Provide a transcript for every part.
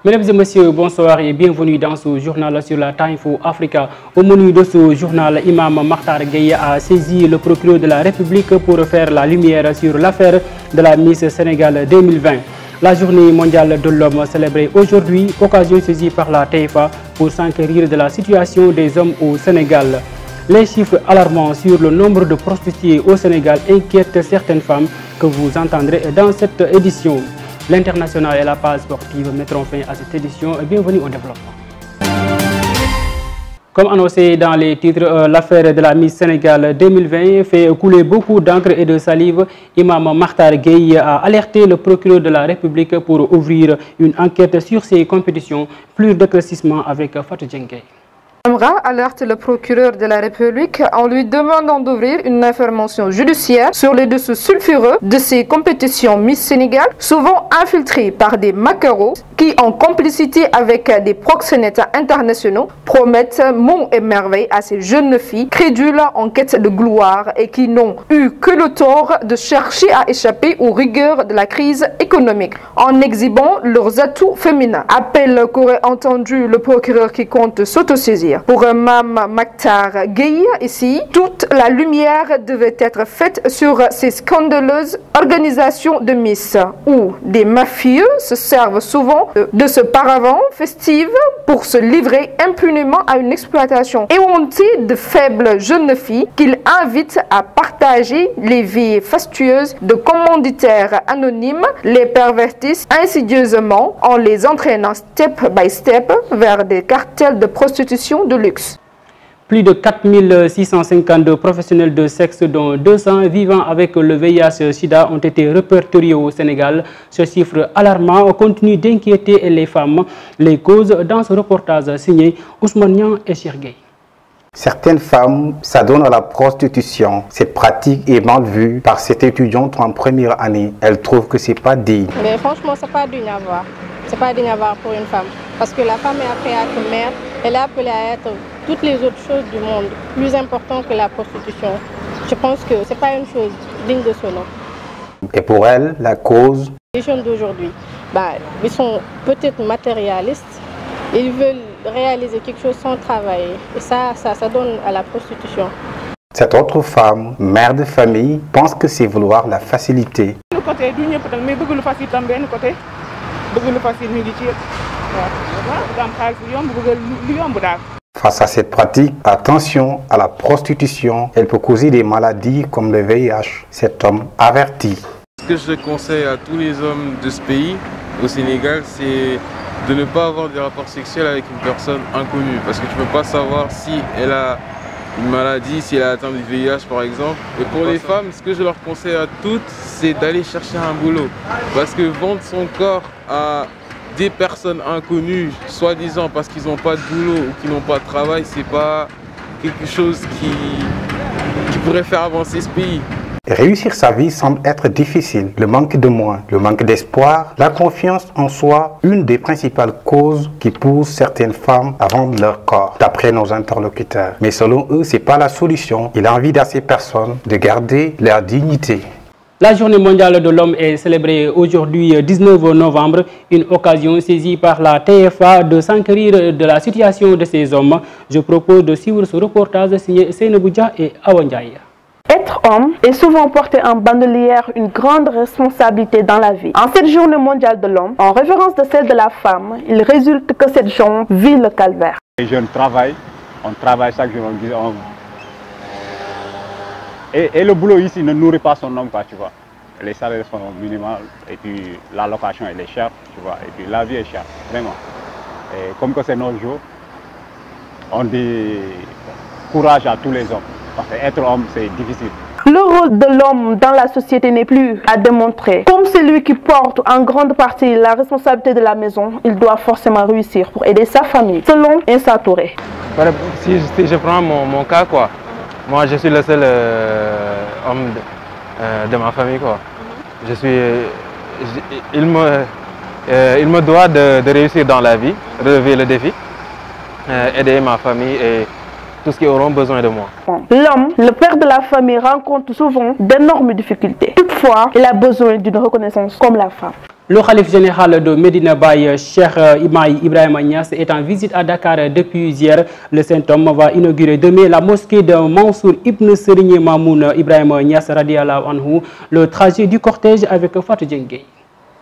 Mesdames et messieurs, bonsoir et bienvenue dans ce journal sur la Time for Africa. Au menu de ce journal, Imam Makhtar Gueye a saisi le procureur de la République pour faire la lumière sur l'affaire de la Miss Sénégal 2020. La journée mondiale de l'homme célébrée aujourd'hui, occasion saisie par la TFA pour s'enquérir de la situation des hommes au Sénégal. Les chiffres alarmants sur le nombre de prostituées au Sénégal inquiètent certaines femmes que vous entendrez dans cette édition. L'international et la page sportive mettront fin à cette édition. Bienvenue au développement. Comme annoncé dans les titres, l'affaire de la Miss Sénégal 2020 fait couler beaucoup d'encre et de salive. Imam Makhtar Gueye a alerté le procureur de la République pour ouvrir une enquête sur ces compétitions. Plus d'éclaircissement avec Fatou Djengue. Amra alerte le procureur de la République en lui demandant d'ouvrir une information judiciaire sur les dessous sulfureux de ces compétitions Miss Sénégal, souvent infiltrées par des maquereaux qui, en complicité avec des proxénètes internationaux, promettent monts et merveilles à ces jeunes filles crédules en quête de gloire et qui n'ont eu que le tort de chercher à échapper aux rigueurs de la crise économique en exhibant leurs atouts féminins. Appel qu'aurait entendu le procureur qui compte s'autosaisir. Pour Imam Makhtar Gueye, ici, toute la lumière devait être faite sur ces scandaleuses organisations de Miss où des mafieux se servent souvent de ce paravent festif pour se livrer impunément à une exploitation éhontée de faibles jeunes filles qu'ils invitent à partager les vies fastueuses de commanditaires anonymes, les pervertissent insidieusement en les entraînant step by step vers des cartels de prostitution de luxe. Plus de 4652 professionnels de sexe, dont 200 vivant avec le VIH-Sida, ont été répertoriés au Sénégal. Ce chiffre alarmant continue d'inquiéter les femmes. Les causes dans ce reportage signé Ousmane Niang et Cheikh Gueye. Certaines femmes s'adonnent à la prostitution. Cette pratique est mal vue par cette étudiante en première année. Elle trouve que c'est pas digne. Mais franchement, c'est pas digne à voir. C'est pas digne à voir pour une femme. Parce que la femme est appelée à être mère. Elle est appelée à être toutes les autres choses du monde, plus important que la prostitution. Je pense que c'est pas une chose digne de ce nom. Et pour elle, la cause? Les jeunes d'aujourd'hui, ils sont peut-être matérialistes. Ils veulent réaliser quelque chose sans travailler. Et ça donne à la prostitution. Cette autre femme, mère de famille, pense que c'est vouloir la facilité. Face à cette pratique, attention à la prostitution. Elle peut causer des maladies comme le VIH. Cet homme avertit. Ce que je conseille à tous les hommes de ce pays, au Sénégal, c'est de ne pas avoir des rapports sexuels avec une personne inconnue. Parce que tu ne peux pas savoir si elle a une maladie, si elle a atteint du VIH par exemple. Et pour les femmes, ce que je leur conseille à toutes, c'est d'aller chercher un boulot. Parce que vendre son corps à des personnes inconnues, soi-disant parce qu'ils n'ont pas de boulot ou qu'ils n'ont pas de travail, c'est pas quelque chose qui pourrait faire avancer ce pays. Réussir sa vie semble être difficile. Le manque de moyens, le manque d'espoir, la confiance en soi, une des principales causes qui poussent certaines femmes à vendre leur corps, d'après nos interlocuteurs. Mais selon eux, ce n'est pas la solution. Il envie à ces personnes de garder leur dignité. La journée mondiale de l'homme est célébrée aujourd'hui 19 novembre, une occasion saisie par la TFA de s'enquérir de la situation de ces hommes. Je propose de suivre ce reportage signé Seynabou Dia et Awa Ndiaye. Être homme est souvent porter en bandoulière une grande responsabilité dans la vie. En cette journée mondiale de l'homme, en référence de celle de la femme, il résulte que cette jambe vit le calvaire. Les jeunes travaillent, on travaille chaque jour, Et le boulot ici ne nourrit pas son homme, tu vois. Les salaires sont minimales et puis la location elle est chère, tu vois. Et puis la vie est chère, vraiment. Et comme que c'est nos jours, on dit courage à tous les hommes. Parce qu'être homme, c'est difficile. Le rôle de l'homme dans la société n'est plus à démontrer. Comme c'est lui qui porte en grande partie la responsabilité de la maison, il doit forcément réussir pour aider sa famille, selon Insa Touré. Si je prends mon cas, quoi. Moi, je suis le seul homme de ma famille, quoi. Il me doit de réussir dans la vie, relever le défi, aider ma famille et tout ce qu'ils auront besoin de moi. L'homme, le père de la famille, rencontre souvent d'énormes difficultés. Toutefois, il a besoin d'une reconnaissance comme la femme. Le Khalife général de Medina Baye, Cheikh Ibrahima Niasse, est en visite à Dakar depuis hier. Le Saint-Homme va inaugurer demain la mosquée de Mansour Ibn Serigne Mamoun Ibrahima Niasse radiallahu anhu. Le trajet du cortège avec Fatou Djengue.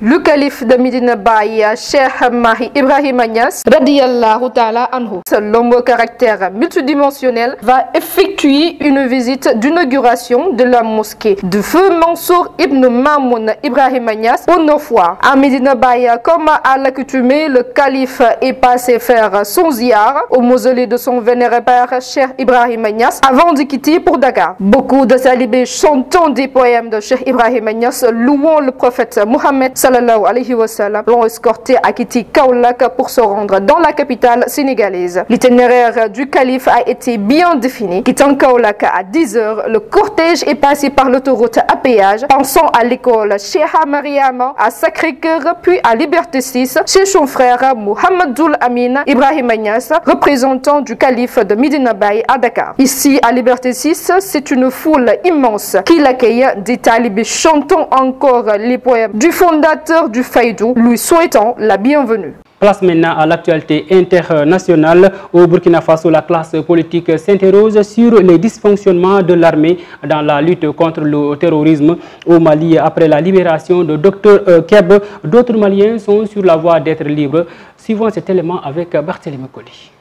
Le calife de Medina Baye, Cheikh Mahi Ibrahima Niasse, radiyallahu ta'ala anhu, l'homme au caractère multidimensionnel, va effectuer une visite d'inauguration de la mosquée de feu Mansour Ibn Mamoun Ibrahima Niasse au Nofwa. À Medina Baye, comme à l'accoutumée, le calife est passé faire son ziar au mausolée de son vénéré père Cheikh Ibrahima Niasse avant de quitter pour Dakar. Beaucoup de talibés chantant des poèmes de Cheikh Ibrahima Niasse louant le prophète Mohammed sallallahu alayhi wa sallam l'ont escorté à quitter Kaolack pour se rendre dans la capitale sénégalaise. L'itinéraire du calife a été bien défini. Quittant Kaolack à 10 h, le cortège est passé par l'autoroute à péage, passant à l'école Cheikha Mariama, à Sacré-Cœur, puis à Liberté 6, chez son frère Mohamedoul Amin Ibrahima Niasse, représentant du calife de Medina Baye à Dakar. Ici, à Liberté 6, c'est une foule immense qui l'accueille, des talibés chantant encore les poèmes du fondateur du Faïdou, lui souhaitant la bienvenue. Place maintenant à l'actualité internationale. Au Burkina Faso, la classe politique s'interroge sur les dysfonctionnements de l'armée dans la lutte contre le terrorisme. Au Mali, après la libération de Dr Keb, d'autres Maliens sont sur la voie d'être libres. Suivons cet élément avec Barthélémy Colli.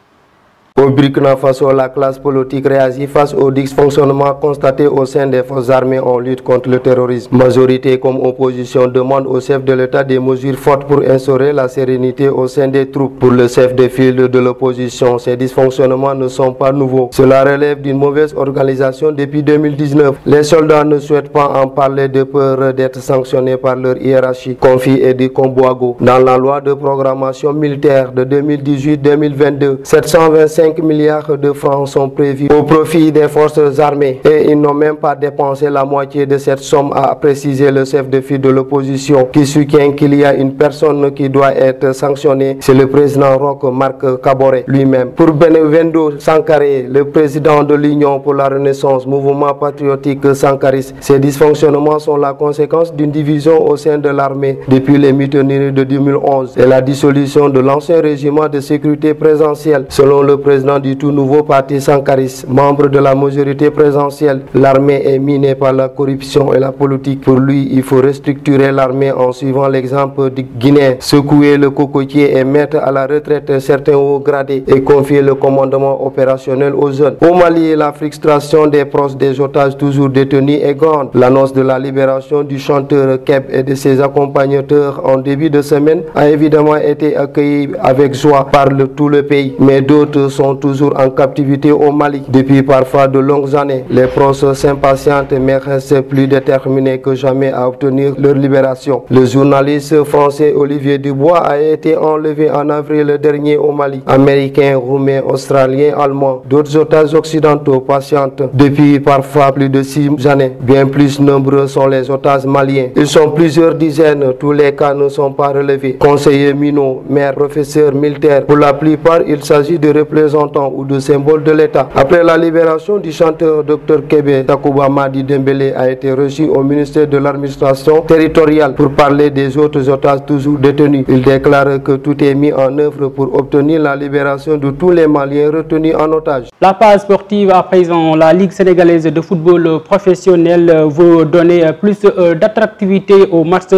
Au Burkina Faso, la classe politique réagit face aux dysfonctionnements constatés au sein des forces armées en lutte contre le terrorisme. Majorité comme opposition demande au chef de l'État des mesures fortes pour instaurer la sérénité au sein des troupes. Pour le chef de file de l'opposition, ces dysfonctionnements ne sont pas nouveaux. Cela relève d'une mauvaise organisation depuis 2019. Les soldats ne souhaitent pas en parler de peur d'être sanctionnés par leur hiérarchie, confie Edi Komboago. Dans la loi de programmation militaire de 2018-2022, 725 milliards de francs sont prévus au profit des forces armées et ils n'ont même pas dépensé la moitié de cette somme, a précisé le chef de file de l'opposition, qui soutient qu'il y a une personne qui doit être sanctionnée. C'est le président Roch Marc Kaboré lui-même. Pour Benevendo Sankaré, le président de l'Union pour la Renaissance, mouvement patriotique sankariste, ces dysfonctionnements sont la conséquence d'une division au sein de l'armée depuis les mutineries de 2011 et la dissolution de l'ancien régiment de sécurité présidentielle. Selon le président du tout nouveau parti sankariste, membre de la majorité présidentielle, l'armée est minée par la corruption et la politique. Pour lui, il faut restructurer l'armée en suivant l'exemple du Guinée, secouer le cocotier et mettre à la retraite certains hauts gradés et confier le commandement opérationnel aux jeunes. Au Mali, la frustration des proches des otages toujours détenus est grande. L'annonce de la libération du chanteur Keb et de ses accompagnateurs en début de semaine a évidemment été accueillie avec joie par tout le pays, mais d'autres sont toujours en captivité au Mali depuis parfois de longues années. Les proches s'impatientent mais restent plus déterminés que jamais à obtenir leur libération. Le journaliste français Olivier Dubois a été enlevé en avril dernier au Mali. Américains, Roumains, Australiens, Allemands, d'autres otages occidentaux patientent depuis parfois plus de 6 années. Bien plus nombreux sont les otages maliens. Ils sont plusieurs dizaines. Tous les cas ne sont pas relevés. Conseillers minaux, maires, professeurs, militaires. Pour la plupart, il s'agit de représentants ou de symboles de l'État. Après la libération du chanteur Dr Kébé, Takuba Madi Dembélé a été reçu au ministère de l'administration territoriale pour parler des autres otages toujours détenus. Il déclare que tout est mis en œuvre pour obtenir la libération de tous les Maliens retenus en otage. La page sportive à présent, la Ligue sénégalaise de football professionnel veut donner plus d'attractivité aux matchs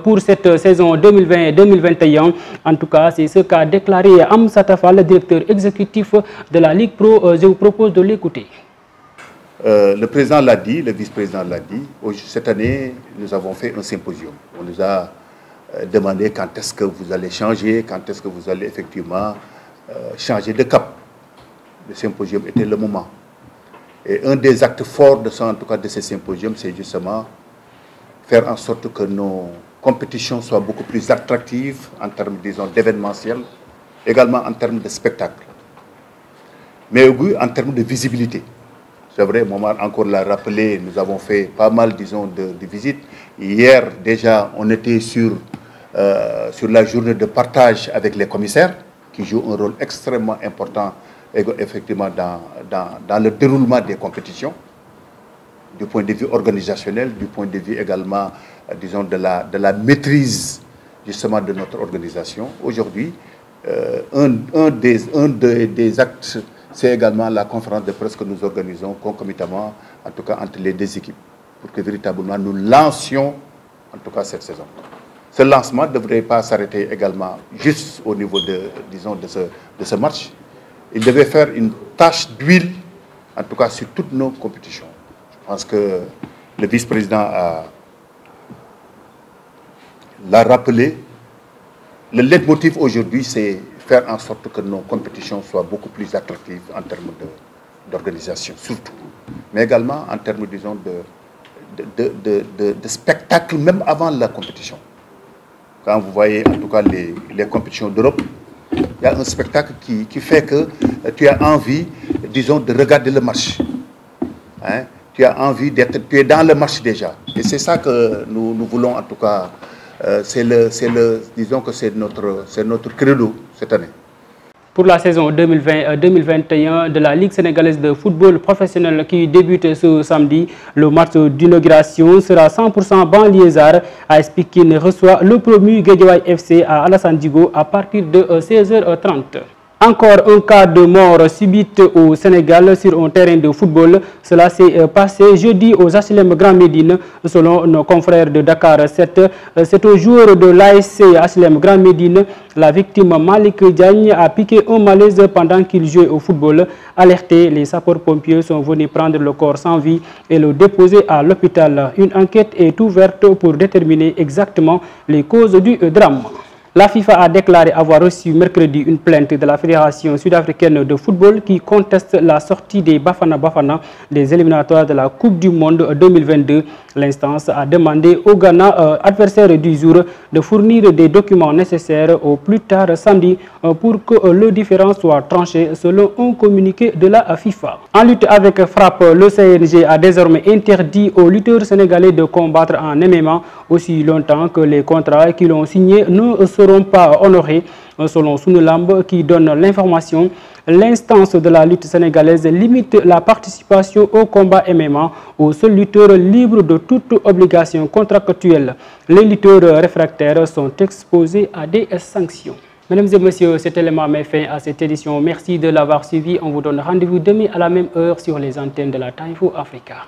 pour cette saison 2020-2021. En tout cas, c'est ce qu'a déclaré Amsa Tafa, le directeur exécutif de la Ligue Pro. Je vous propose de l'écouter. Le président l'a dit, le vice-président l'a dit. Cette année, nous avons fait un symposium. On nous a demandé quand est-ce que vous allez changer, quand est-ce que vous allez effectivement changer de cap. Le symposium était le moment. Et un des actes forts de ça, en tout cas de ce symposium, c'est justement faire en sorte que nos compétitions soient beaucoup plus attractives en termes, disons, d'événementiel, également en termes de spectacle, mais aussi en termes de visibilité. C'est vrai, Momar encore l'a rappelé, nous avons fait pas mal, disons, de visites. Hier, déjà, on était sur la journée de partage avec les commissaires, qui jouent un rôle extrêmement important, effectivement, dans le déroulement des compétitions, du point de vue organisationnel, du point de vue également, disons, de la maîtrise justement de notre organisation. Aujourd'hui, un des actes, c'est également la conférence de presse que nous organisons concomitamment, en tout cas entre les deux équipes, pour que véritablement nous lancions, en tout cas, cette saison. Ce lancement ne devrait pas s'arrêter également juste au niveau de ce match. Il devait faire une tache d'huile, en tout cas, sur toutes nos compétitions. Je pense que le vice-président l'a rappelé. Le leitmotiv aujourd'hui, c'est faire en sorte que nos compétitions soient beaucoup plus attractives en termes d'organisation, surtout. Mais également en termes, disons, de spectacle, même avant la compétition. Quand vous voyez, en tout cas, les compétitions d'Europe, il y a un spectacle qui fait que tu as envie, disons, de regarder le match. Hein? Tu as envie d'être, tu es dans le match déjà. Et c'est ça que nous voulons, en tout cas, disons que c'est notre credo cette année. Pour la saison 2020-2021 de la Ligue sénégalaise de football professionnel qui débute ce samedi, le match d'inauguration sera 100% banlieusard. AS Pikine reçoit le promu Guédiawaye FC à Alassane Djigo à partir de 16h30. Encore un cas de mort subite au Sénégal sur un terrain de football. Cela s'est passé jeudi aux HLM Grand Médine. Selon nos confrères de Dakar 7, c'est au jour de l'ASC HLM Grand Médine. La victime Malik Diagne a piqué un malaise pendant qu'il jouait au football. Alertés, les sapeurs-pompiers sont venus prendre le corps sans vie et le déposer à l'hôpital. Une enquête est ouverte pour déterminer exactement les causes du drame. La FIFA a déclaré avoir reçu mercredi une plainte de la Fédération sud-africaine de football qui conteste la sortie des Bafana Bafana des éliminatoires de la Coupe du Monde 2022. L'instance a demandé au Ghana, adversaire du jour, de fournir des documents nécessaires au plus tard samedi pour que le différend soit tranché selon un communiqué de la FIFA. En lutte avec frappe, le CNG a désormais interdit aux lutteurs sénégalais de combattre en MMA aussi longtemps que les contrats qu'ils ont signés ne seront pas honorés. Selon Sunulamb qui donne l'information, l'instance de la lutte sénégalaise limite la participation au combat MMA aux seuls lutteurs libres de toute obligation contractuelle. Les lutteurs réfractaires sont exposés à des sanctions. Mesdames et messieurs, cet élément met fin à cette édition. Merci de l'avoir suivi. On vous donne rendez-vous demain à la même heure sur les antennes de la Time4Africa.